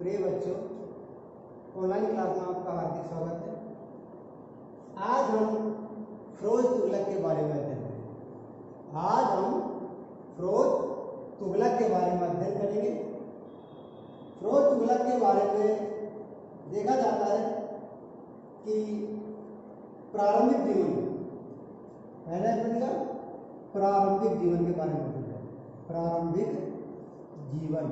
प्रिय बच्चों, online class में आपका हार्दिक स्वागत है। आज हम फिरोज तुगलक के बारे में अध्ययन करेंगे। आज हम फिरोज तुगलक के बारे में अध्ययन करेंगे। फिरोज तुगलक के बारे में देखा जाता है कि प्रारंभिक जीवन, पहला बनेगा प्रारंभिक जीवन के बारे में बताएं। प्रारंभिक जीवन,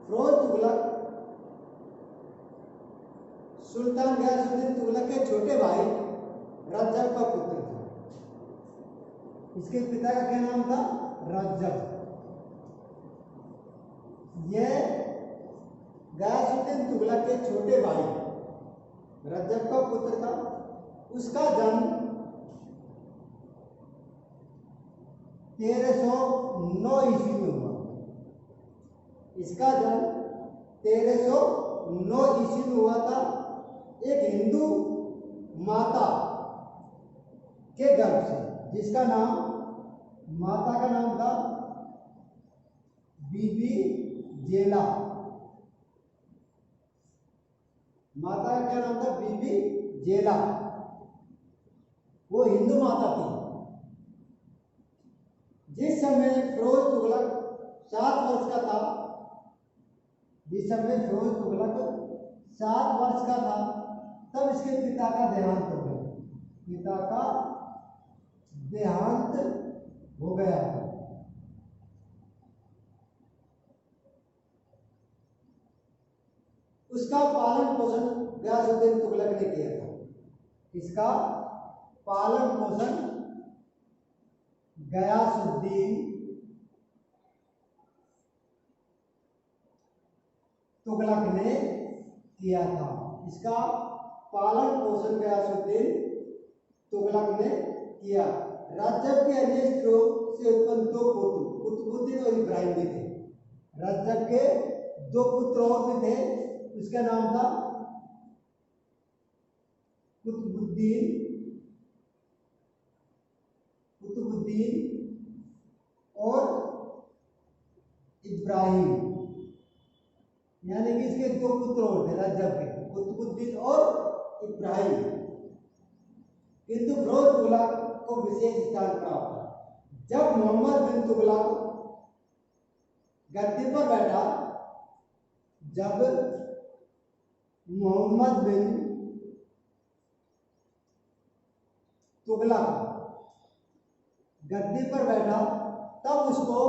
फिरोज तुगलक सुल्तान गयासुद्दीन तुगलक के छोटे भाई रज्जब का पुत्र था। इसके पिता का क्या नाम था? रज्जब। यह गयासुद्दीन तुगलक के छोटे भाई रज्जब का पुत्र था। उसका जन्म 1309 ईस्वी में हुआ। इसका जन्म 1309 ईस्वी में हुआ था। एक हिंदू माता के गर्भ से, जिसका नाम, माता का नाम था बीबी जेला। माता का क्या नाम था? बीबी जेला। वो हिंदू माता थी। जिस समय फिरोज तुगलक 7 वर्ष का था, जिस समय फिरोज तुगलक 7 वर्ष का था, तब इसके पिता का देहांत हो गया। पिता का देहांत हो गया। उसका पालन पोषण गयासुद्दीन तुगलक ने किया था। इसका पालन पोषण गयासुद्दीन तुगलक ने किया था। इसका पालन पोषण गयासुद्दीन तुगलक ने किया। रज्जब के अन्य स्त्रियों से उत्पन्न 2 पुत्र, कुतुबुद्दीन और इब्राहिम भी थे। रज्जब के 2 पुत्र और भी थे। उसका नाम था कुतुबुद्दीन और इब्राहिम, यानी कि इसके 2 पुत्र और थे रज्जब के, कुतुबुद्दीन और इब्राहिम। किंतु फिरोज तुगलक को विशेष स्थान प्राप्त था। जब मोहम्मद बिन तुगलक गद्दी पर बैठा, जब मोहम्मद बिन तुगलक गद्दी पर बैठा, तब उसको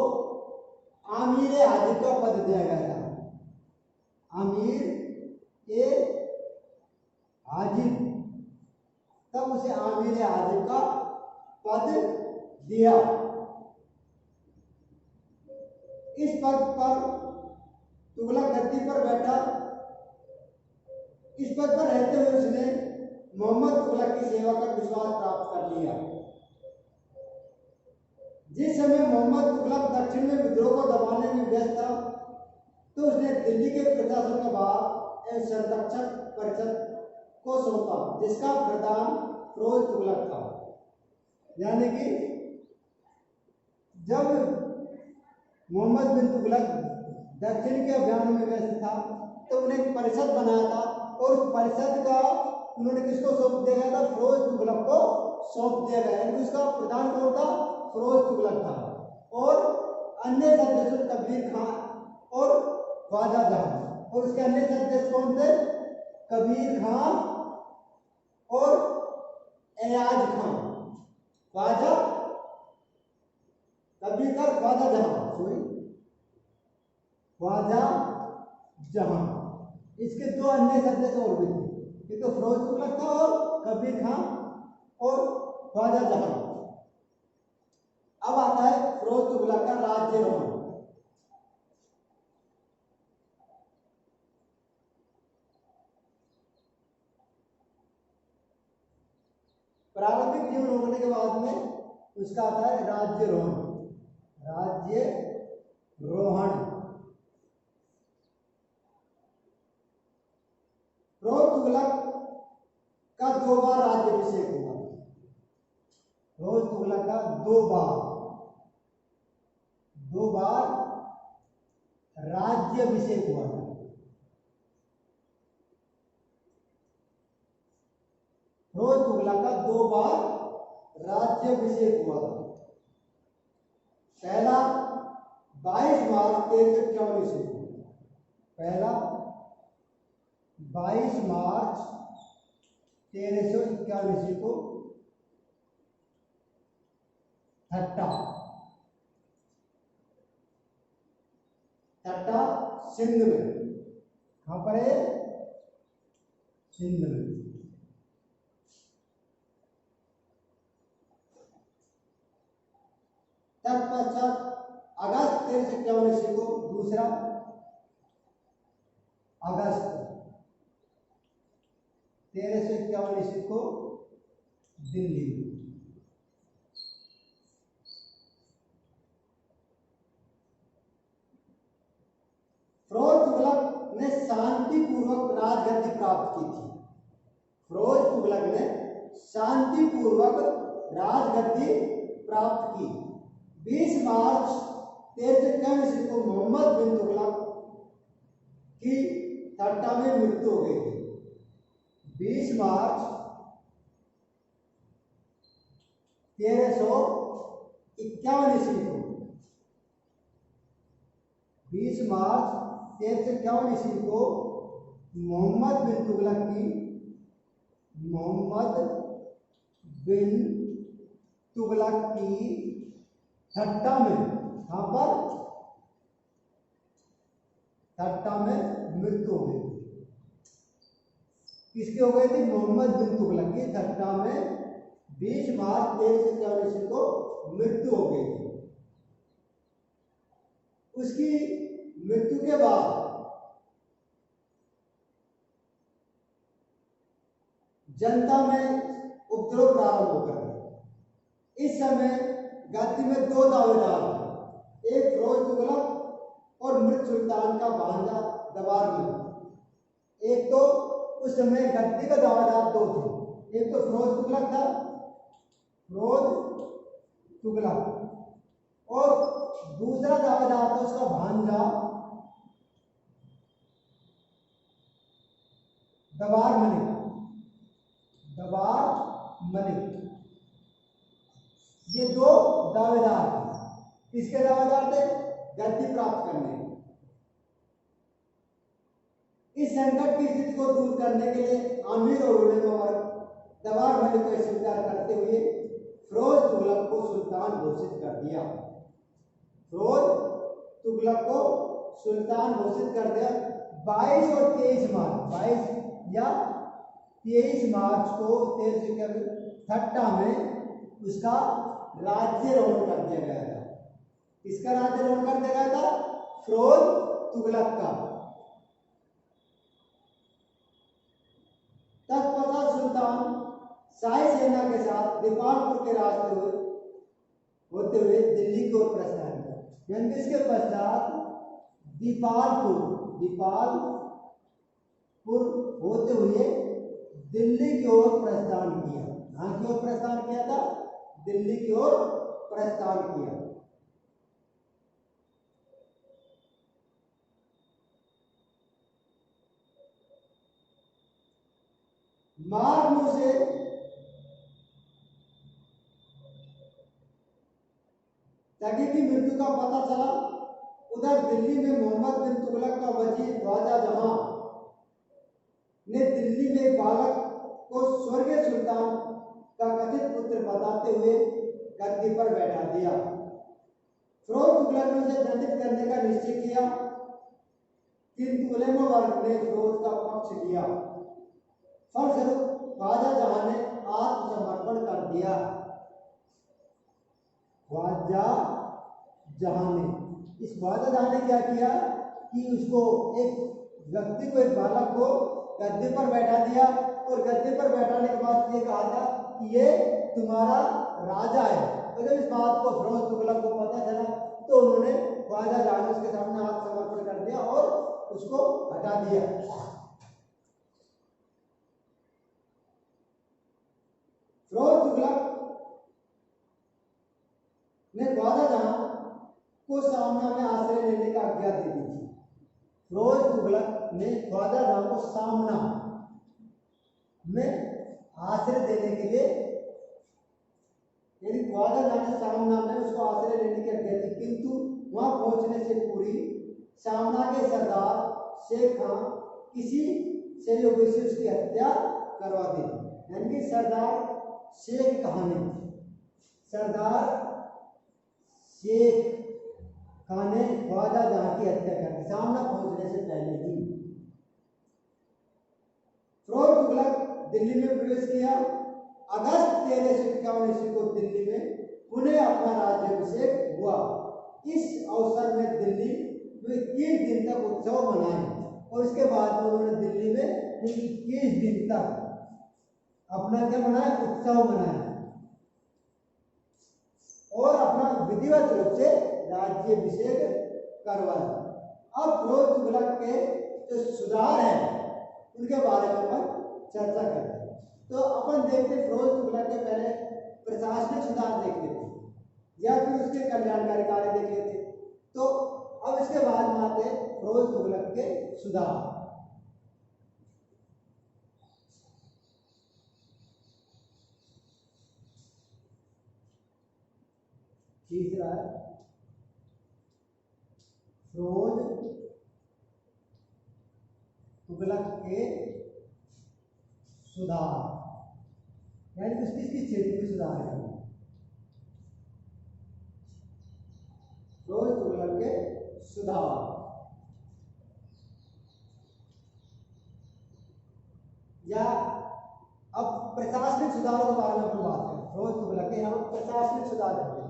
आमीर हाजिब का पद दिया गया था। आमीर ए हाजिब, तब उसे आमीर हाजिब का पद दिया। इस पद पर तुगलक गद्दी पर बैठा। इस पद पर रहते हुए उसने मोहम्मद तुगलक की सेवा कर विश्वास प्राप्त कर लिया। जिस समय मोहम्मद तुगलक दक्षिण में विद्रोह को दबाने में व्यस्त था, तो उसने दिल्ली के प्रशासन का भार एवं संरक्षक परिषद को सौंपा, जिसका प्रधान फिरोज तुगलक था। यानी कि जब मोहम्मद बिन तुगलक दक्षिण के अभियान में व्यस्त था, तो उन्हें एक परिषद बनाया था, और उस परिषद का उन्होंने किसको सौंप दिया गया था? फिरोज तुगलक को सौंप दिया गया। यानी उसका प्रधान कौन था? फिरोज तुगलक था। और अन्य सदस्य कबीर खां और ख्वाजा जहां, और उसके अन्य सदस्य कौन थे? कबीर खां और एयाज खां। ख्वाजा, कबीर खां, ख्वाजा जहां, ख्वाजा जहां। इसके 2 अन्य सदस्य और भी थे। एक तो फिरोज तुगलक था और कबीर खां और ख्वाजा जहां। अब आता है फिरोज तुगलक का राज्यारोहण। प्रारंभिक जीवन होने के बाद में उसका आता है राज्यारोहण। राज्यारोहण। फिरोज तुगलक का 2 बार राज्याभिषेक हुआ। फिरोज तुगलक का 2 बार 2 बार राज्याभिषेक हुआ था। फिरोज तुगलक का 2 बार राज्याभिषेक हुआ था। पहला 22 मार्च 1351 ईस्वी को, पहला 22 मार्च 1351 ईस्वी को ठट्टा सिंध में, कहां पर है? सिंध में। तत्पश्चात अगस्त 1351 ईस्वी को दूसरा अगस्त 1351 ईस्वी को दिल्ली। फिरोज तुगलक ने शांतिपूर्वक राजगद्दी प्राप्त की थी। फिरोज तुगलक ने शांतिपूर्वक राजगद्दी प्राप्त की। 20 मार्च 1351 ईस्वी को मोहम्मद बिन तुगलक की ठट्टा में मृत्यु हो गई थी। 20 मार्च 1351 ईस्वी को, 20 मार्च 1351 ईस्वी को मोहम्मद बिन तुगलक की ठट्टा में, कहां पर? ठट्टा में मृत्यु हो गई। किसकी हो गई थी? मोहम्मद बिन तुगलक की ठट्टा में 20 मार्च 1351 ईस्वी को मृत्यु हो गई थी। उसकी मृत्यु के बाद जनता में उपद्रव प्रारंभ हो गया। इस समय गद्दी में 2 दावेदार थे, एक फिरोज तुगलक और मृत सुल्तान का भांजा दबार में। एक तो उस समय गद्दी का दावेदार 2 थे, एक तो फिरोज तुगलक था, फिरोज तुगलक, और दूसरा दावेदार था उसका भांजा दबार मलिक। ये 2 दावेदार थे। किसके दावेदार थे? गद्दी प्राप्त करने। इस संकट की स्थिति को दूर करने के लिए आमिर और उलेमा वर्ग दबार मलिक को स्वीकार करते हुए फिरोज तुगलक को सुल्तान घोषित कर दिया। फिरोज तुगलक को सुल्तान घोषित कर दिया। 22 और 23 मार्च, 22 या 23 मार्च को 1351 ठट्टा में उसका राज्यारोहण कर दिया गया था। किसका राज्यारोहण कर दिया गया था? फिरोज तुगलक का। तत्पश्चात सुल्तान शाही सेना के साथ दीपालपुर के रास्ते होते हुए दिल्ली की ओर प्रस्थान किया। यानी इसके पश्चात दीपालपुर होते हुए दिल्ली की ओर प्रस्थान किया। कहां की ओर प्रस्थान किया था? दिल्ली की ओर प्रस्थान किया। मार्ग से तगी की मृत्यु का पता चला। उधर दिल्ली में मोहम्मद बिन तुगलक का वजीर ख्वाजा जहां ने दिल्ली में एक बालक को स्वर्गीय सुल्तान का कथित पुत्र बताते हुए गद्दी पर बैठा दिया। फिरोज तुगलक ने उसे दंडित करने का निश्चय किया, किंतु उलेमा वर्ग ने फिरोज का पक्ष लिया। फलस्वरूप ख्वाजा जहां ने आत्मसमर्पण कर दिया। ख्वाजा जहां ने क्या किया कि उसको एक व्यक्ति को, एक बालक को गद्दी पर बैठा दिया, और गद्दी पर बैठाने के बाद ये कहा था कि ये तुम्हारा राजा है। तो जब इस बात को फिरोज तुगलक को पता चला तो उन्होंने ख्वाजा जहां उसके सामने आत्मसमर्पण कर दिया और उसको हटा दिया। फिरोज तुगलक ने ख्वाजा जहां को सामना में आश्रय लेने का आज्ञा दे दी थी। फिरोज तुगलक ने ख्वाजा जहां को सामना में आश्रय देने के लिए, यदि ख्वाजा जहां ने सामना में उसको आश्रय लेने की आज्ञा दी, किंतु वहां पहुंचने से पूरी सामना के सरदार शेख खां किसी सहयोगी से उसकी हत्या करवा दी। यानी कि सरदार शेख खां ने, सरदार शेख खां ने ख्वाजा जहां की हत्या कर दी सामना पहुंचने से पहले ही। फिरोज तुगलक दिल्ली में प्रवेश किया। अगस्त 1351 ईस्वी को दिल्ली में पुनः अपना राज्याभिषेक हुआ। इस अवसर में दिल्ली में 21 दिन तक उत्सव मनाए और इसके बाद में उन्होंने दिल्ली में 21 दिन तक अपना क्या मनाया, उत्सव मनाया और अपना विधिवत रूप से राज्याभिषेक करवाया। अब फिरोज तुगलक के जो सुधार है उनके बारे में अपन चर्चा करते हैं। तो अपन देखते फिरोज तुगलक के पहले प्रशासनिक सुधार देखते थे या फिर उसके कल्याणकारी कार्य देख लेते। तो अब इसके बाद में आते फिरोज तुगलक के सुधार। तीसरा है फिरोज तुगलक के सुधार, यानी किसकी क्षेत्र में सुधार है। फिरोज तुगलक के सुधार या अब प्रशासनिक सुधारों के बारे में अपन बात करें। फिरोज तुगलक के यहाँ प्रशासनिक सुधार करते हैं।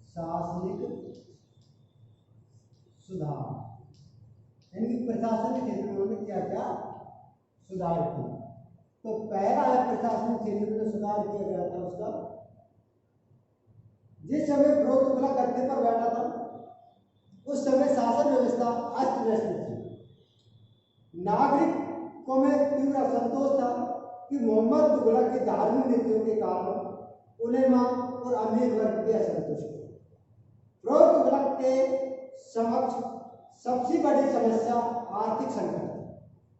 प्रशासनिक सुधार यानी कि प्रशासन के क्षेत्र में उन्होंने क्या क्या सुधार किए। तो पहला है प्रशासनिक क्षेत्र में जो सुधार किया गया था उसका, जिस समय फिरोज तुगलक गद्दी पर बैठा था उस समय शासन व्यवस्था अस्त व्यस्त थी। नागरिकों में तीव्र असंतोष था कि मोहम्मद तुगलक की धार्मिक नीतियों के कारण उलेमा और अमीर वर्ग की असंतुष्टि। फिरोज तुगलक के समक्ष सबसे बड़ी समस्या आर्थिक संकट थी।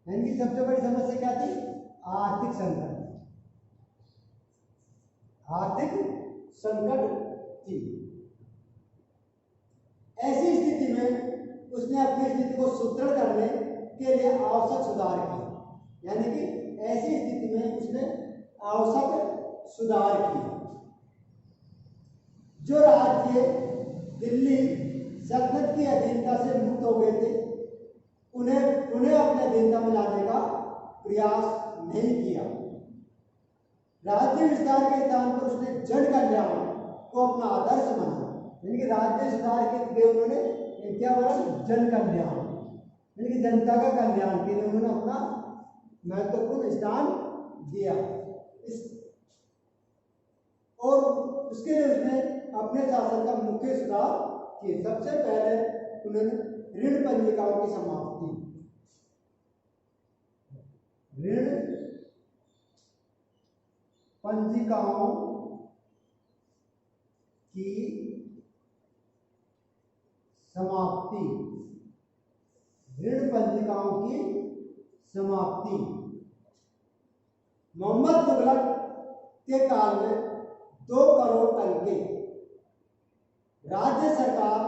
यानी कि सबसे बड़ी समस्या क्या थी, आर्थिक संकट। आर्थिक संकट थी। ऐसी स्थिति में उसने अपनी स्थिति को सुदृढ़ करने के लिए आवश्यक सुधार किए। यानी कि ऐसी स्थिति में उसने आवश्यक सुधार किए। जो राज्य दिल्ली सल्तनत की अधीनता से मुक्त हो गए थे उन्हें अपने अधीनता में लाने का प्रयास नहीं किया। राज्य विस्तार के स्थान पर उसने जन कल्याण को अपना आदर्श माना। यानी कि राज्य सुधार के लिए उन्होंने क्या बोला, जन कल्याण, यानी कि जनता का कल्याण के लिए उन्होंने अपना महत्वपूर्ण स्थान दिया। और उसके लिए उसने अपने शासन का मुख्य सुधार किए। सबसे पहले उन्होंने ऋण पंजिकाओं की समाप्ति, ऋण पंजिकाओं की समाप्ति, ऋण पंजिकाओं की समाप्ति। मोहम्मद तुगलक के काल में 2 करोड़ टन के राज्य सरकार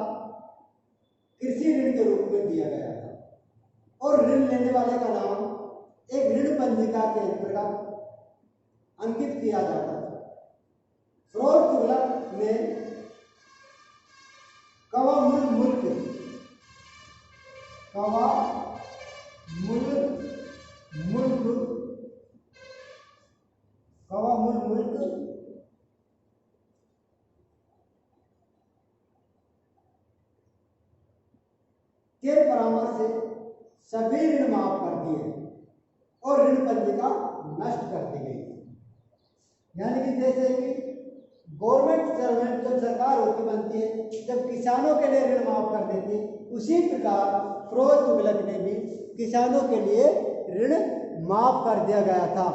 कृषि ऋण के रूप में दिया गया था और ऋण लेने वाले का नाम एक ऋण पंजिका के अंतर्गत अंकित किया जाता था। फिरोज तुगलक ने कवामुल मुल्क के परामर्श से सभी ऋण माफ कर दिए और ऋण पंजिका नष्ट कर दी गई। यानी कि जैसे कि गवर्नमेंट सर्वेंट जब सरकार होती बनती है, जब किसानों के लिए ऋण माफ कर देती, उसी प्रकार फिरोज तुगलक ने भी किसानों के लिए ऋण माफ कर दिया गया था।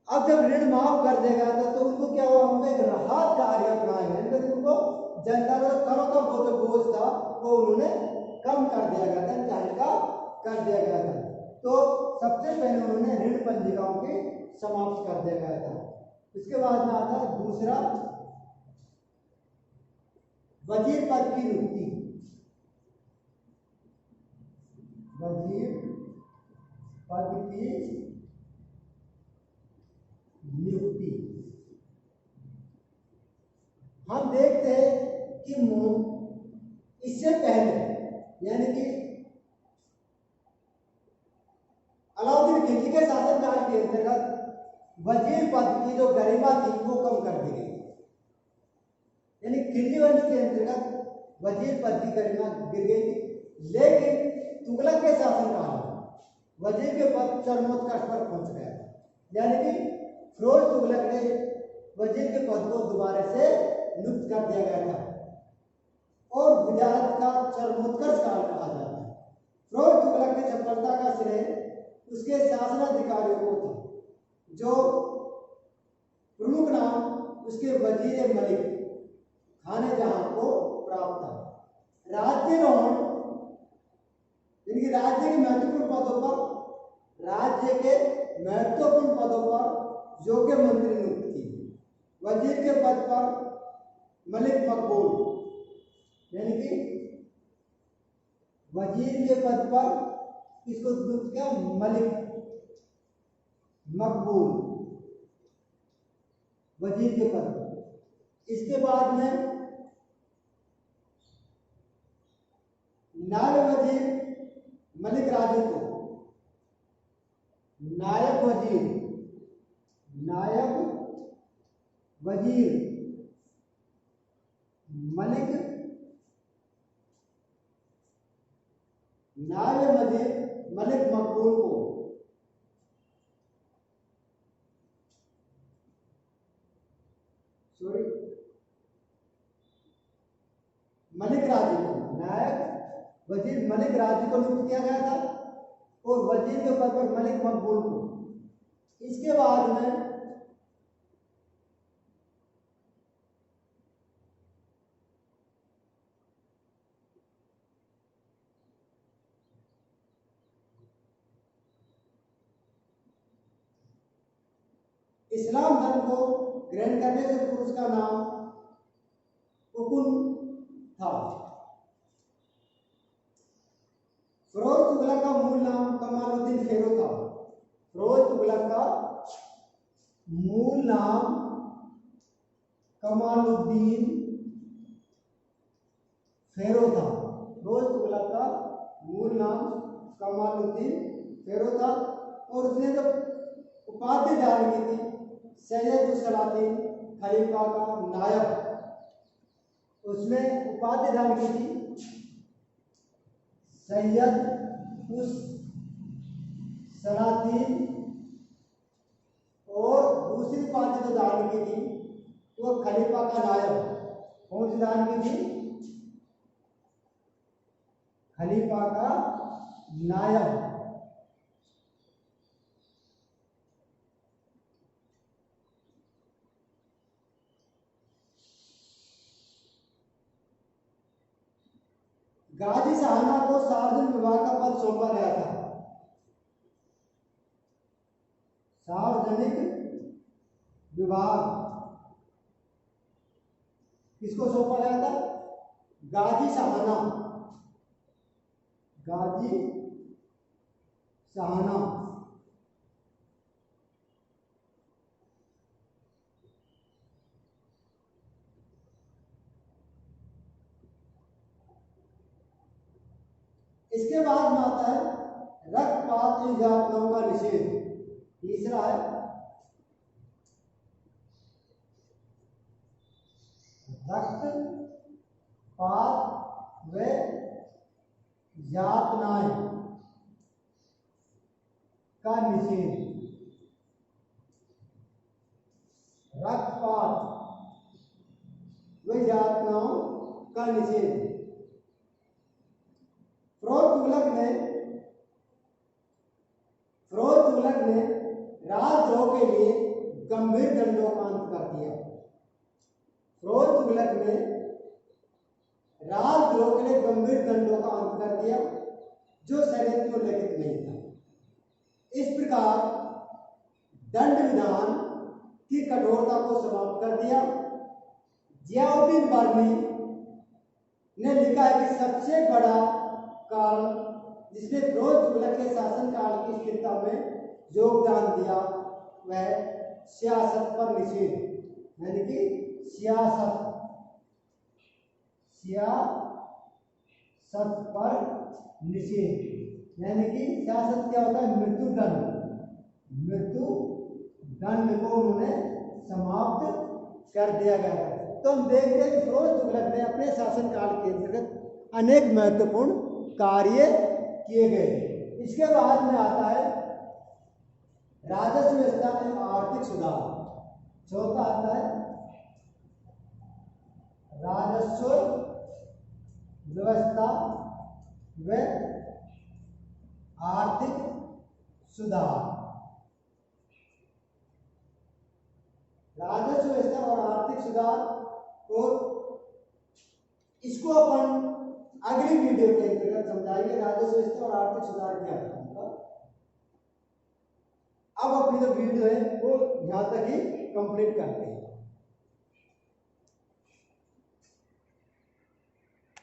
अब जब ऋण माफ कर देगा तो उनको क्या हुआ, उनको एक राहत कार्य अपनाएंगे, उनको जनता का करों का जो बोझ था वो उन्होंने कम कर दिया गया था, इनका हल्का कर दिया गया था। तो सबसे पहले उन्होंने ऋण पंजिकाओं की समाप्त कर दिया गया था। इसके बाद में आता है दूसरा, वजीर पद की नियुक्ति। वजीर पद की नियुक्ति हम देखते हैं कि इससे पहले यानी कि अलाउद्दीन खिलजी के शासनकाल के अंतर्गत वजीर पद की जो गरिमा थी वो कम कर दी गई, यानी खिलजी वंश के अंतर्गत वजीर पद की गरिमा गिर गई थी। लेकिन तुगलक के शासनकाल में वजीर के पद चरमोत्कर्ष पर पहुंच गया, यानी कि फिरोज तुगलक ने वजीर के पद को दोबारा से नियुक्त कर दिया गया था और विदारत का चरमोत्कर्ष काल कहा जाता है। फिरोज तुगलक की सफलता का श्रेय उसके शासनाधिकारियों को था, जो प्रमुख नाम उसके वजीर मलिक खाने जहां को प्राप्त था। राज्यारोहण यानी राज्य के महत्वपूर्ण पदों पर, राज्य के महत्वपूर्ण पदों पर योग्य मंत्री नियुक्त किए। वजीर के पद पर मलिक मकबूल, यानी कि वजीर के पद पर इसको नियुक्त किया मलिक मकबूल, वजीर के पद पर। इसके बाद में नायब वजीर मलिक राजू को नायब वजीर मलिक नायब वजीर मलिक मकबूल को मलिक राजू को नायब वजीर मलिक राजू को नियुक्त किया गया था और वजीर के पद पर मलिक मकबूल को। इसके बाद में इस्लाम धर्म को ग्रहण करने से पुरुष का नाम हुकुन था। फिरोज तुगलक का मूल नाम कमालुद्दीन फेरो था। फिरोज तुगलक का मूल नाम कमालुद्दीन फेरो था। फिरोज तुगलक का मूल नाम कमालुद्दीन फेरो था और उसने जो उपाधि धारण की थी सैयद सलातीन खलीफा का नायब, उसने उपाधि धारण की थी सैयद उस सलातीन, और दूसरी उपाधि जो धारण की थी वो खलीफा का नायब। कौन सी धारण की थी? खलीफा का नायब। गाजी शाहना को सार्वजनिक विभाग का पद सौंपा गया था। सार्वजनिक विभाग किसको सौंपा गया था? गाजी शाहना। गाजी शाहना इसके बाद में आता है रक्तपात इन यातनाओं का निषेध। तीसरा है रक्तपात व यातनाएं का निषेध। रक्तपात व यातनाओं का निषेध। फिरोज तुगलक ने राजद्रोह के लिए गंभीर दंडों का अंत कर दिया। फिरोज तुगलक ने राजद्रोह के लिए गंभीर दंडों का अंत कर दिया जो शरीयत में उल्लेखित नहीं था। इस प्रकार दंड विधान की कठोरता को समाप्त कर दिया। जियाउद्दीन बर्नी ने लिखा है कि सबसे बड़ा कारण जिसने फिरोज तुगलक के शासनकाल की स्थिरता में योगदान दिया वह सियासत पर निषेध, यानी कि सियासत पर निषेध, यानी कि सियासत क्या होता है? मृत्यु दंड को उन्होंने समाप्त कर दिया गया था। तो हम देखते हैं कि फिरोज तुगलक ने अपने शासनकाल के अंतर्गत अनेक महत्वपूर्ण कार्य किए गए। इसके बाद में आता है राजस्व व्यवस्था एवं आर्थिक सुधार। चौथा आता है राजस्व व्यवस्था व आर्थिक सुधार। राजस्व व्यवस्था और आर्थिक सुधार, और इसको अपन अगली वीडियो के अंतर्गत समझाएंगे। राजस्व व्यवस्था और आर्थिक सुधार क्या था। अब अपनी जो वीडियो है वो यहाँ तक ही कंप्लीट करते हैं।